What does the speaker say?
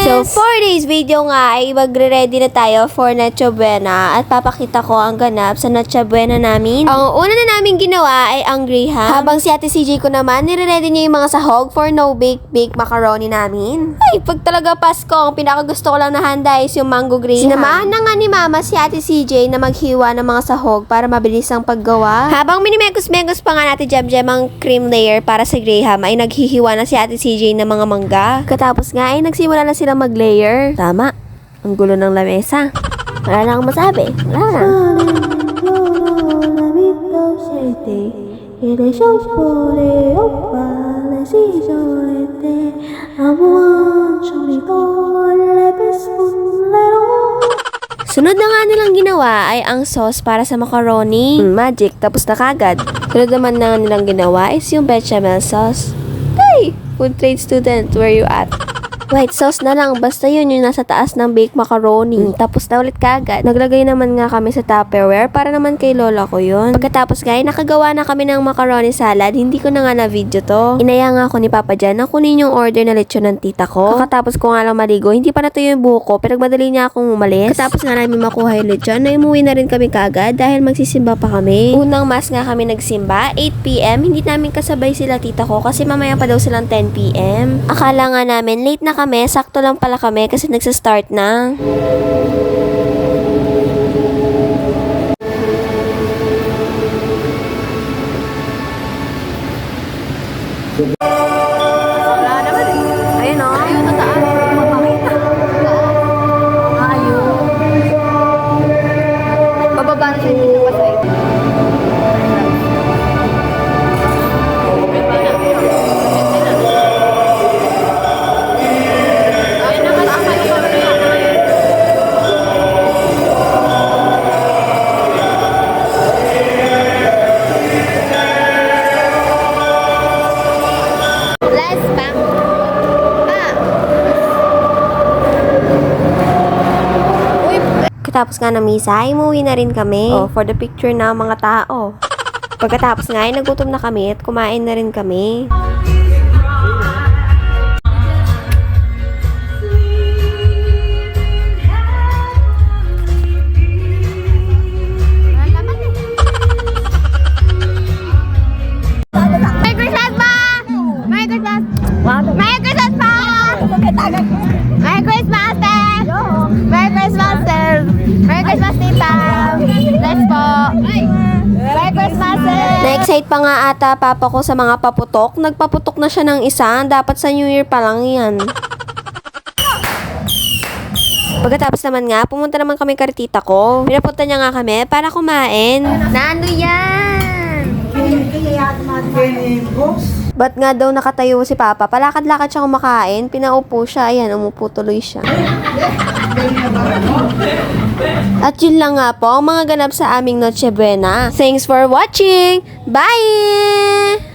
So, for today's video nga ay magre-ready na tayo for Noche Buena at papakita ko ang ganap sa Noche Buena namin. Ang una na namin ginawa ay ang graham. Habang si Ate CJ ko naman, nire-ready niya yung mga sahog for no-bake macaroni namin. Ay, pag talaga Pasko, ang pinakagusto ko lang na handa is yung mango graham. Sinamahan na nga ni Mama si Ate CJ na maghiwa ng mga sahog para mabilis ang paggawa. Habang minimekos-mekos pa nga natin Jem ang cream layer para sa graham, ay naghihiwa na si Ate CJ ng mga mangga. Katapos nga ay nagsimula na sila mag-layer. Tama. Ang gulo ng lamesa. Wala na akong masabi. Wala na. Sunod na nga nilang ginawa ay ang sauce para sa macaroni. Magic, tapos na kagad. Sunod naman na nilang ginawa is yung bechamel sauce. Hey! Food trade student, where you at? White sauce na lang, basta yun yung nasa taas ng baked macaroni. Tapos na ulit kagad. Naglagay naman nga kami sa Tupperware para naman kay lola ko yun. Pagkatapos nga, nakagawa na kami ng macaroni salad. Hindi ko na nga na-video to. Inaya nga ako ni Papa Jan na kunin yung order na lechon ng tita ko. Kakatapos ko nga lang maligo, hindi pa natuyo yung buhok ko. Pinagmadali niya akong umalis. Katapos nga namin makuha yung lechon, na umuwi na rin kami kagad dahil magsisimba pa kami. Unang mas nga kami nagsimba, 8 PM. Hindi namin kasabay sila tita ko kasi mamaya pa daw silang 10 PM. Akala nga namin late na kami, sakto lang pala kami kasi nagsa-start na. Wala naman eh. Ayun o. Ayun na saan. Mapakita. Ayun. Bababa na siya dito pa sa ito. Tapos nga na misa, ay umuwi na rin kami. For the picture na mga tao. Pagkatapos nga, ay nagutom na kami at kumain na rin kami. Merry Christmas pa! Merry Christmas! Merry Christmas pa! Merry Christmas, Ted! Merry Christmas, Ted! Merry Christmas, Tita! Bless po! Merry Christmas, Ted! Na-excite pa nga ata papa ko sa mga paputok. Nagpaputok na siya ng isa. Dapat sa New Year pa lang yan. Pagkatapos naman nga, pumunta naman kami kay tita ko. Pinapunta niya nga kami para kumain. Nano yan? Ba't nga daw nakatayo si Papa? Palakad-lakad siya kumakain. Pinaupo siya. Ayan, umupo tuloy siya. At yun lang nga po ang mga ganap sa aming Noche Buena. Thanks for watching! Bye!